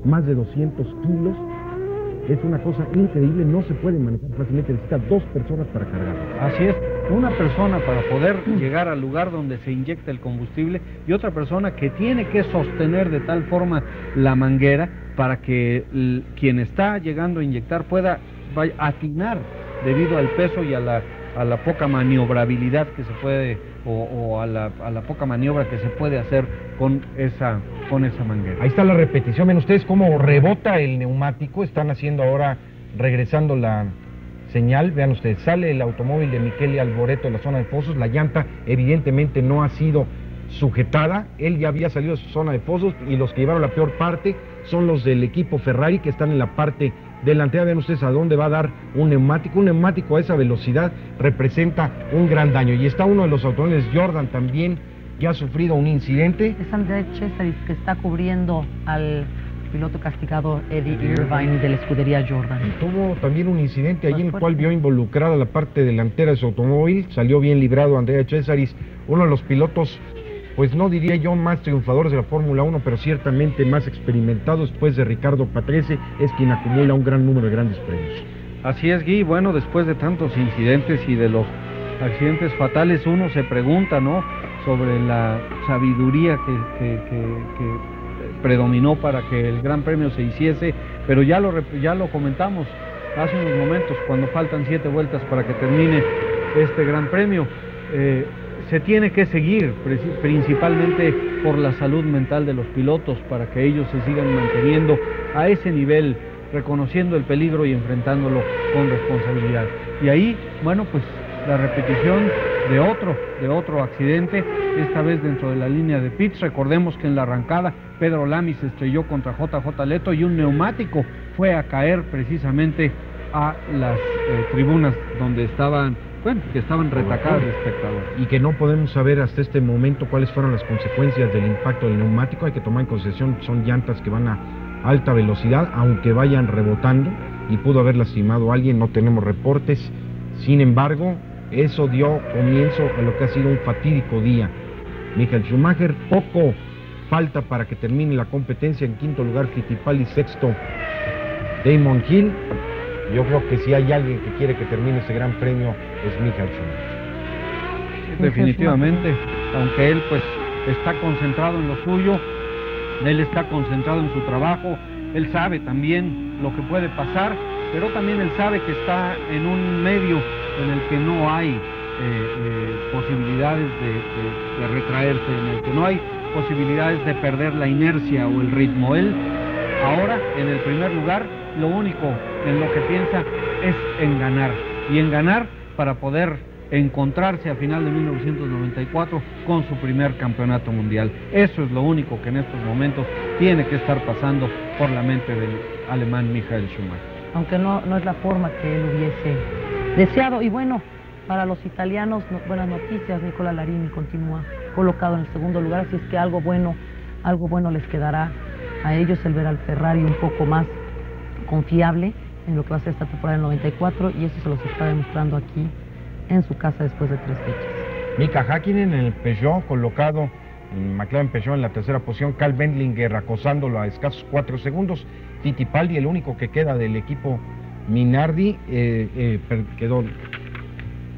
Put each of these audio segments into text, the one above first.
más de 200 kilos. Es una cosa increíble, no se puede manejar fácilmente, necesita 2 personas para cargarlo. Así es, una persona para poder llegar al lugar donde se inyecta el combustible y otra persona que tiene que sostener de tal forma la manguera para que quien está llegando a inyectar pueda atinar debido al peso y a la poca maniobrabilidad que se puede, o a la poca maniobra que se puede hacer con esa manguera. Ahí está la repetición, ven ustedes cómo rebota el neumático, están haciendo ahora, regresando la señal, vean ustedes, sale el automóvil de Michele Alboreto de la zona de pozos, la llanta evidentemente no ha sido sujetada, él ya había salido de su zona de pozos y los que llevaron la peor parte son los del equipo Ferrari que están en la parte delantera. Vean ustedes a dónde va a dar un neumático a esa velocidad representa un gran daño, y está uno de los automóviles Jordan también que ha sufrido un incidente. Es Andrea Cesaris que está cubriendo al piloto castigado Eddie Irvine de la escudería Jordan. Tuvo también un incidente allí en el cual vio involucrada la parte delantera de su automóvil, salió bien librado Andrea Cesaris, uno de los pilotos, pues no diría yo más triunfadores de la Fórmula 1, pero ciertamente más experimentados después de Ricardo Patrese, es quien acumula un gran número de grandes premios. Así es, Gui, bueno, después de tantos incidentes y de los accidentes fatales, uno se pregunta, ¿no?, sobre la sabiduría que predominó para que el Gran Premio se hiciese, pero ya lo comentamos hace unos momentos, cuando faltan 7 vueltas para que termine este Gran Premio, se tiene que seguir, principalmente por la salud mental de los pilotos, para que ellos se sigan manteniendo a ese nivel, reconociendo el peligro y enfrentándolo con responsabilidad. Y ahí, bueno, pues la repetición de otro accidente, esta vez dentro de la línea de pits. Recordemos que en la arrancada Pedro Lamy se estrelló contra JJ Leto y un neumático fue a caer precisamente a las tribunas donde estaban, que estaban retacadas de espectadores. Y que no podemos saber hasta este momento cuáles fueron las consecuencias del impacto del neumático. Hay que tomar en consideración, son llantas que van a alta velocidad, aunque vayan rebotando, y pudo haber lastimado a alguien, no tenemos reportes. Sin embargo, eso dio comienzo a lo que ha sido un fatídico día. Michael Schumacher, poco falta para que termine la competencia. En quinto lugar Fittipaldi, sexto Damon Hill. Yo creo que si hay alguien que quiere que termine ese gran premio es Michael Schumacher. Definitivamente, aunque él pues está concentrado en lo suyo, él está concentrado en su trabajo, él sabe también lo que puede pasar, pero también él sabe que está en un medio en el que no hay posibilidades de retraerse, en el que no hay posibilidades de perder la inercia o el ritmo. Él ahora, en el primer lugar, lo único en lo que piensa es en ganar, y en ganar para poder encontrarse a final de 1994 con su primer campeonato mundial. Eso es lo único que en estos momentos tiene que estar pasando por la mente del alemán Michael Schumacher. Aunque no es la forma que él hubiese deseado. Y bueno, para los italianos, buenas noticias. Nicola Larini continúa colocado en el segundo lugar, así es que algo bueno les quedará a ellos, el ver al Ferrari un poco más confiable en lo que va a ser esta temporada del 94, y eso se los está demostrando aquí en su casa después de 3 fechas. Mika Häkkinen en el Peugeot, colocado en McLaren Peugeot en la tercera posición, Karl Wendlinger acosándolo a escasos 4 segundos, Fittipaldi, el único que queda del equipo Minardi, quedó,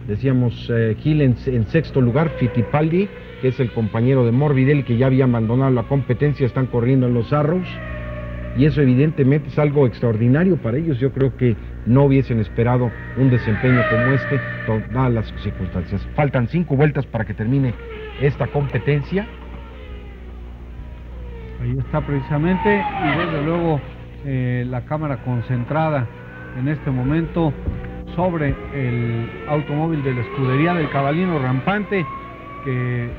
decíamos, Hill en sexto lugar, Fittipaldi, que es el compañero de Morbidelli, que ya había abandonado la competencia, están corriendo en los Arrows, y eso evidentemente es algo extraordinario para ellos. Yo creo que no hubiesen esperado un desempeño como este, dadas las circunstancias. Faltan 5 vueltas para que termine esta competencia. Ahí está precisamente, y desde luego la cámara concentrada en este momento sobre el automóvil de la escudería del Cavallino Rampante, que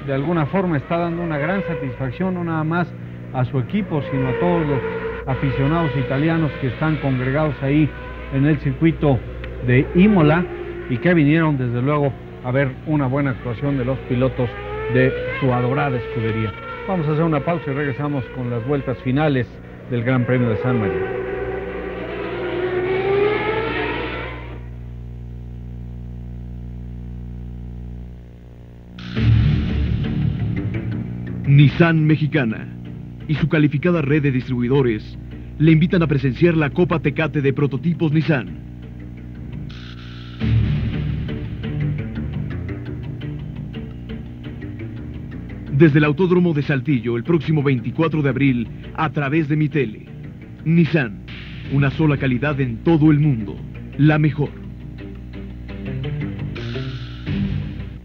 de alguna forma está dando una gran satisfacción, no nada más a su equipo, sino a todos los aficionados italianos que están congregados ahí en el circuito de Imola, y que vinieron desde luego a ver una buena actuación de los pilotos de su adorada escudería. Vamos a hacer una pausa y regresamos con las vueltas finales del Gran Premio de San Marino. Nissan Mexicana, y su calificada red de distribuidores le invitan a presenciar la Copa Tecate de prototipos Nissan. Desde el Autódromo de Saltillo, el próximo 24 de abril, a través de mi tele. Nissan, una sola calidad en todo el mundo, la mejor.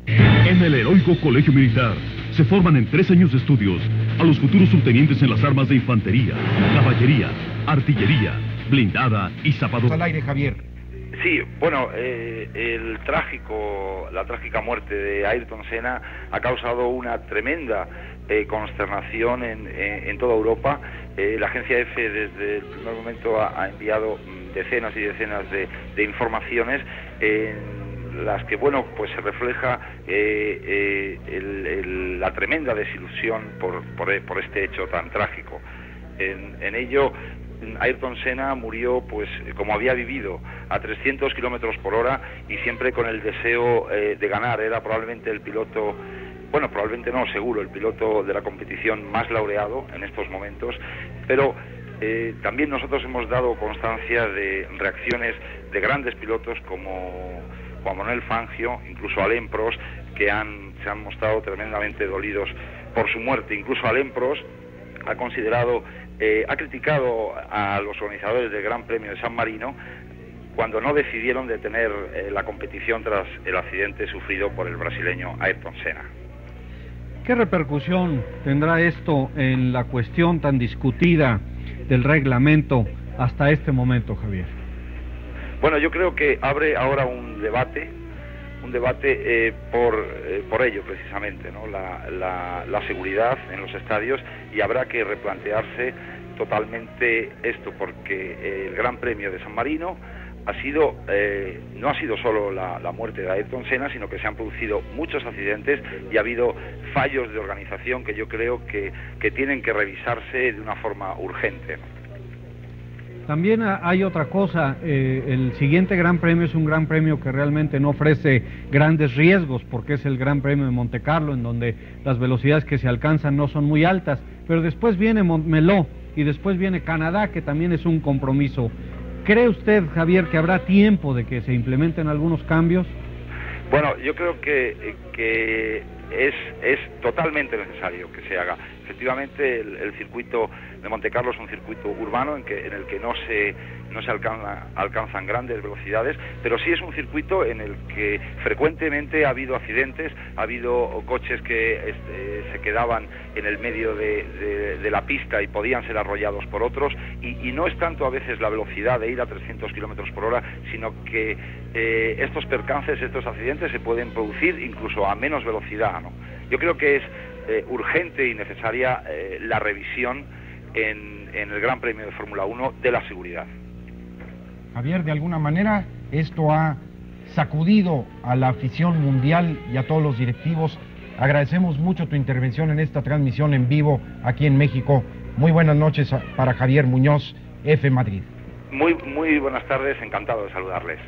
En el heroico Colegio Militar se forman en 3 años de estudios a los futuros subtenientes en las armas de infantería, caballería, artillería, blindada y zapador. Al aire, Javier. Sí, bueno, la trágica muerte de Ayrton Senna ha causado una tremenda consternación en toda Europa. La agencia EFE desde el primer momento ha enviado decenas y decenas de informaciones en las que, bueno, pues se refleja la tremenda desilusión por este hecho tan trágico. En ello, Ayrton Senna murió, pues, como había vivido, a 300 kilómetros por hora y siempre con el deseo de ganar. Era probablemente el piloto, bueno, probablemente no, seguro, el piloto de la competición más laureado en estos momentos, pero también nosotros hemos dado constancia de reacciones de grandes pilotos como Juan Manuel Fangio, incluso Alain Prost, que se han mostrado tremendamente dolidos por su muerte. Incluso Alain Prost ha criticado a los organizadores del Gran Premio de San Marino cuando no decidieron detener la competición tras el accidente sufrido por el brasileño Ayrton Senna. ¿Qué repercusión tendrá esto en la cuestión tan discutida del reglamento hasta este momento, Javier? Bueno, yo creo que abre ahora un debate por ello precisamente, ¿no? La seguridad en los estadios, y habrá que replantearse totalmente esto, porque el Gran Premio de San Marino no ha sido solo la muerte de Ayrton Senna, sino que se han producido muchos accidentes y ha habido fallos de organización que yo creo que tienen que revisarse de una forma urgente, ¿no? También hay otra cosa, el siguiente Gran Premio es un Gran Premio que realmente no ofrece grandes riesgos, porque es el Gran Premio de Monte Carlo, en donde las velocidades que se alcanzan no son muy altas, pero después viene Montmeló y después viene Canadá, que también es un compromiso. ¿Cree usted, Javier, que habrá tiempo de que se implementen algunos cambios? Bueno, yo creo que es totalmente necesario que se haga. Efectivamente, el circuito de Monte Carlo es un circuito urbano en el que no se alcanzan grandes velocidades, pero sí es un circuito en el que frecuentemente ha habido accidentes, ha habido coches que se quedaban en el medio de la pista y podían ser arrollados por otros, y no es tanto a veces la velocidad de ir a 300 kilómetros por hora, sino que estos percances, estos accidentes se pueden producir incluso a menos velocidad, ¿no? Yo creo que es urgente y necesaria la revisión en el Gran Premio de Fórmula 1 de la seguridad. Javier, de alguna manera esto ha sacudido a la afición mundial y a todos los directivos. Agradecemos mucho tu intervención en esta transmisión en vivo aquí en México. Muy buenas noches para Javier Muñoz, F Madrid. Muy buenas tardes, encantado de saludarles.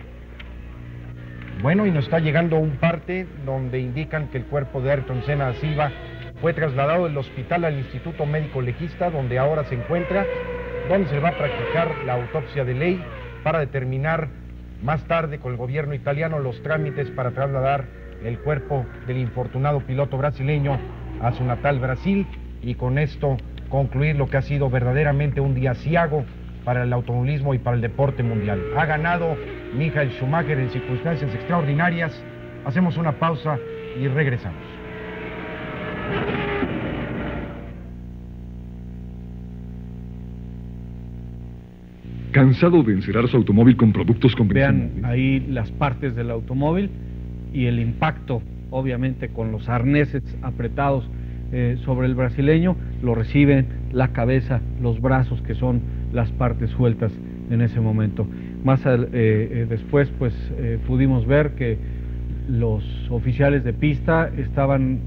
Bueno, y nos está llegando un parte donde indican que el cuerpo de Ayrton Senna da Silva fue trasladado del hospital al Instituto Médico Legista, donde ahora se encuentra, donde se va a practicar la autopsia de ley para determinar más tarde con el gobierno italiano los trámites para trasladar el cuerpo del infortunado piloto brasileño a su natal Brasil, y con esto concluir lo que ha sido verdaderamente un día aciago para el automovilismo y para el deporte mundial. Ha ganado Michael Schumacher en circunstancias extraordinarias. Hacemos una pausa y regresamos. ¿Cansado de encerar su automóvil con productos convencionales? Vean ahí las partes del automóvil y el impacto, obviamente, con los arneses apretados sobre el brasileño. Lo reciben la cabeza, los brazos, que son las partes sueltas en ese momento. Después, pues, pudimos ver que los oficiales de pista estaban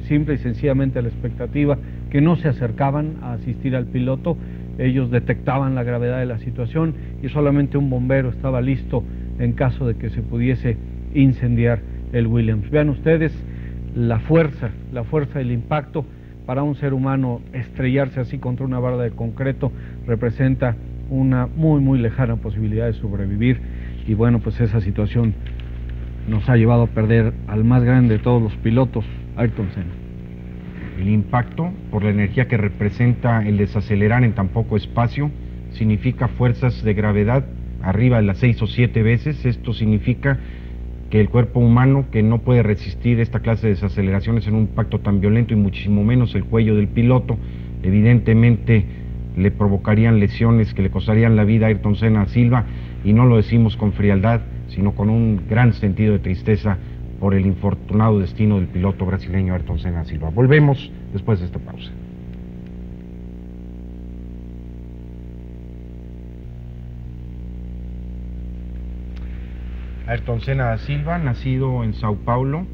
simple y sencillamente a la expectativa, que no se acercaban a asistir al piloto. Ellos detectaban la gravedad de la situación y solamente un bombero estaba listo en caso de que se pudiese incendiar el Williams. Vean ustedes la fuerza del impacto. para un ser humano estrellarse así contra una barra de concreto representa una muy lejana posibilidad de sobrevivir, y bueno, pues esa situación nos ha llevado a perder al más grande de todos los pilotos, Ayrton Senna. El impacto, por la energía que representa el desacelerar en tan poco espacio, significa fuerzas de gravedad arriba de las 6 o 7 veces. Esto significa que el cuerpo humano, que no puede resistir esta clase de desaceleraciones en un impacto tan violento, y muchísimo menos el cuello del piloto, evidentemente le provocarían lesiones que le costarían la vida a Ayrton Senna Silva, y no lo decimos con frialdad, sino con un gran sentido de tristeza por el infortunado destino del piloto brasileño Ayrton Senna Silva. Volvemos después de esta pausa. Ayrton Senna da Silva, nacido en Sao Paulo,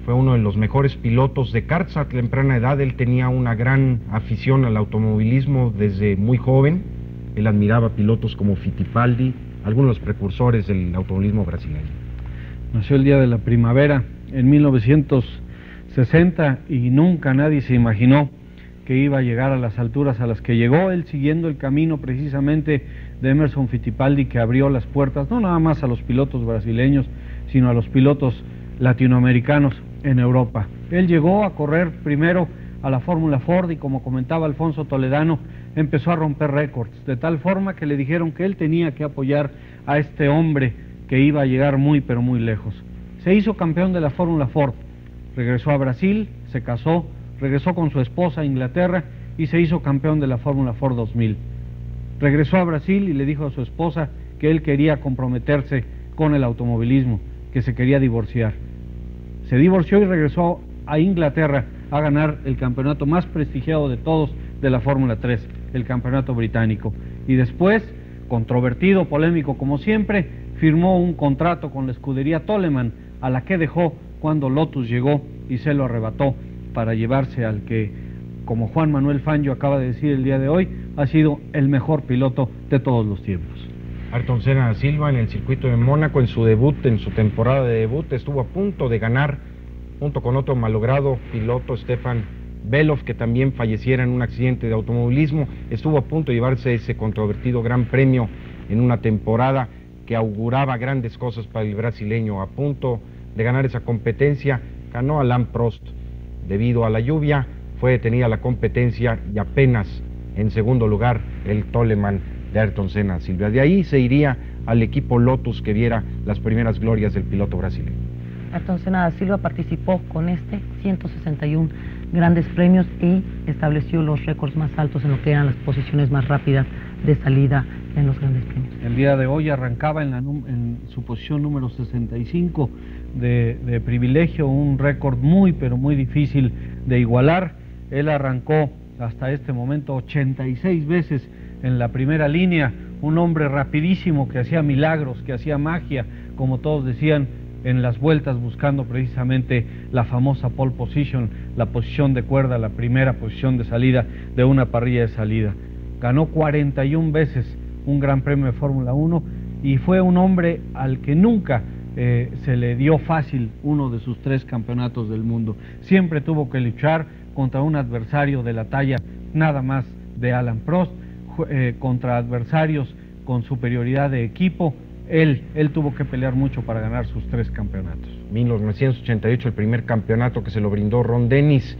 fue uno de los mejores pilotos de karts a temprana edad. Él tenía una gran afición al automovilismo desde muy joven. Él admiraba pilotos como Fittipaldi, algunos de los precursores del automovilismo brasileño. Nació el día de la primavera, en 1960, y nunca nadie se imaginó que iba a llegar a las alturas a las que llegó, él siguiendo el camino precisamente de Emerson Fittipaldi, que abrió las puertas no nada más a los pilotos brasileños, sino a los pilotos latinoamericanos en Europa. Él llegó a correr primero a la Fórmula Ford, y como comentaba Alfonso Toledano, empezó a romper récords, de tal forma que le dijeron que él tenía que apoyar a este hombre que iba a llegar muy pero muy lejos. Se hizo campeón de la Fórmula Ford, regresó a Brasil, se casó, regresó con su esposa a Inglaterra y se hizo campeón de la Fórmula Ford 2000. Regresó a Brasil y le dijo a su esposa que él quería comprometerse con el automovilismo, que se quería divorciar. Se divorció y regresó a Inglaterra a ganar el campeonato más prestigiado de todos de la Fórmula 3, el campeonato británico. Y después, controvertido, polémico como siempre, firmó un contrato con la escudería Toleman, a la que dejó cuando Lotus llegó y se lo arrebató para llevarse al que, como Juan Manuel Fangio acaba de decir el día de hoy, ha sido el mejor piloto de todos los tiempos. Ayrton Senna da Silva, en el circuito de Mónaco, en su debut, en su temporada de debut, estuvo a punto de ganar, junto con otro malogrado piloto, Stefan Belov, que también falleciera en un accidente de automovilismo. Estuvo a punto de llevarse ese controvertido gran premio en una temporada que auguraba grandes cosas para el brasileño. A punto de ganar esa competencia, ganó Alain Prost. Debido a la lluvia, fue detenida la competencia y apenas en segundo lugar el Toleman de Ayrton Senna Silva. De ahí se iría al equipo Lotus, que viera las primeras glorias del piloto brasileño. Ayrton Senna da Silva participó con 161 grandes premios y estableció los récords más altos en lo que eran las posiciones más rápidas de salida en los grandes premios. El día de hoy arrancaba en su posición número 65 de privilegio, un récord muy pero muy difícil de igualar. Él arrancó hasta este momento 86 veces en la primera línea, un hombre rapidísimo que hacía milagros, que hacía magia, como todos decían, en las vueltas, buscando precisamente la famosa pole position, la posición de cuerda, la primera posición de salida de una parrilla de salida. Ganó 41 veces un gran premio de Fórmula 1 y fue un hombre al que nunca se le dio fácil uno de sus 3 campeonatos del mundo. Siempre tuvo que luchar contra un adversario de la talla nada más de Alain Prost, contra adversarios con superioridad de equipo. Él tuvo que pelear mucho para ganar sus 3 campeonatos. 1988 el primer campeonato que se lo brindó Ron Dennis,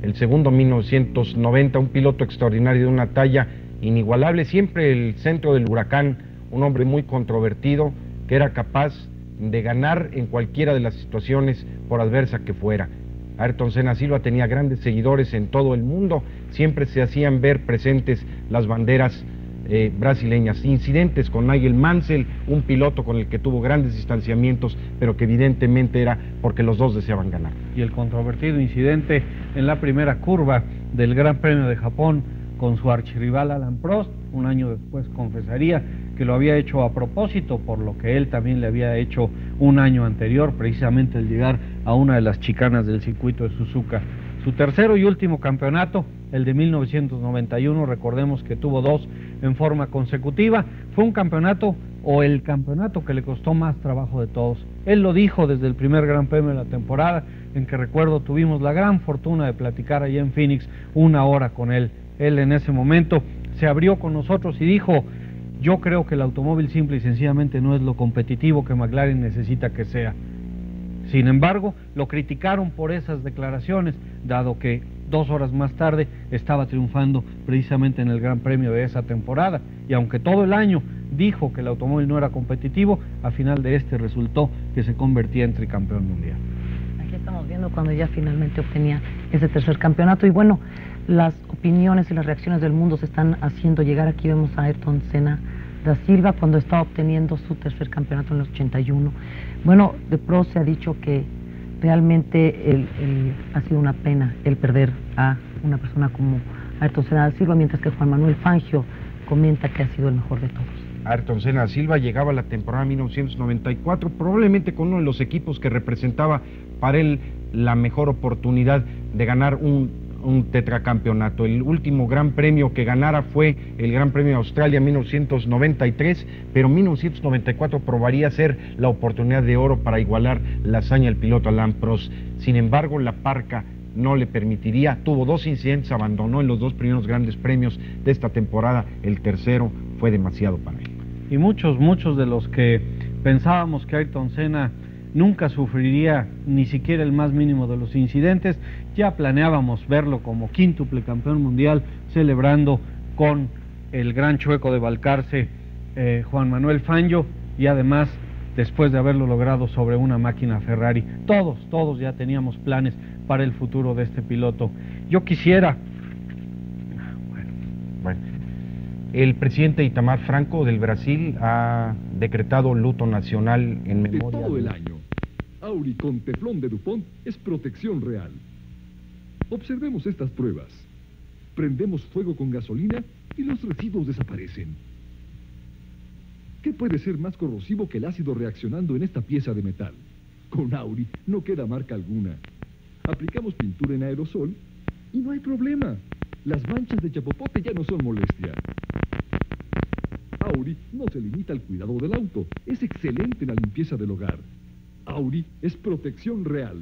el segundo 1990, un piloto extraordinario de una talla inigualable, siempre el centro del huracán, un hombre muy controvertido que era capaz de ganar en cualquiera de las situaciones por adversa que fuera. Ayrton Senna Silva tenía grandes seguidores en todo el mundo, siempre se hacían ver presentes las banderas brasileñas. Incidentes con Nigel Mansell, un piloto con el que tuvo grandes distanciamientos, pero que evidentemente era porque los dos deseaban ganar. Y el controvertido incidente en la primera curva del Gran Premio de Japón con su archirrival Alain Prost, un año después confesaría que lo había hecho a propósito, por lo que él también le había hecho un año anterior, precisamente al llegar a una de las chicanas del circuito de Suzuka. Su tercero y último campeonato, el de 1991, recordemos que tuvo 2 en forma consecutiva, fue un campeonato, o el campeonato que le costó más trabajo de todos. Él lo dijo desde el primer Gran Premio de la temporada, en que recuerdo tuvimos la gran fortuna de platicar allá en Phoenix 1 hora con él. Él en ese momento se abrió con nosotros y dijo: yo creo que el automóvil simple y sencillamente no es lo competitivo que McLaren necesita que sea. Sin embargo, lo criticaron por esas declaraciones, dado que 2 horas más tarde estaba triunfando precisamente en el Gran Premio de esa temporada, y aunque todo el año dijo que el automóvil no era competitivo, a final de este resultó que se convertía en tricampeón mundial. Aquí estamos viendo cuando ya finalmente obtenía ese tercer campeonato, y bueno, las opiniones y las reacciones del mundo se están haciendo llegar. Aquí vemos a Ayrton Senna da Silva cuando estaba obteniendo su tercer campeonato en el 81. Bueno, de Prost se ha dicho que realmente ha sido una pena el perder a una persona como Ayrton Senna da Silva, mientras que Juan Manuel Fangio comenta que ha sido el mejor de todos. Ayrton Senna da Silva llegaba a la temporada 1994 probablemente con uno de los equipos que representaba para él la mejor oportunidad de ganar un tetracampeonato. El último gran premio que ganara fue el Gran Premio de Australia en 1993, pero 1994 probaría ser la oportunidad de oro para igualar la hazaña del piloto Alain Prost. Sin embargo, la parca no le permitiría, tuvo 2 incidentes, abandonó en los 2 primeros grandes premios de esta temporada, el tercero fue demasiado para él. Y muchos de los que pensábamos que Ayrton Senna nunca sufriría ni siquiera el más mínimo de los incidentes, ya planeábamos verlo como quíntuple campeón mundial, celebrando con el gran chueco de Balcarce, Juan Manuel Fangio, y además después de haberlo logrado sobre una máquina Ferrari. Todos ya teníamos planes para el futuro de este piloto. Yo quisiera... Bueno. El presidente Itamar Franco del Brasil ha decretado luto nacional en memoria de todo el año. Auri con teflón de DuPont es protección real. Observemos estas pruebas. Prendemos fuego con gasolina y los residuos desaparecen. ¿Qué puede ser más corrosivo que el ácido reaccionando en esta pieza de metal? Con Auri no queda marca alguna. Aplicamos pintura en aerosol y no hay problema. Las manchas de chapopote ya no son molestia. Auri no se limita al cuidado del auto, es excelente en la limpieza del hogar. Auri es protección real.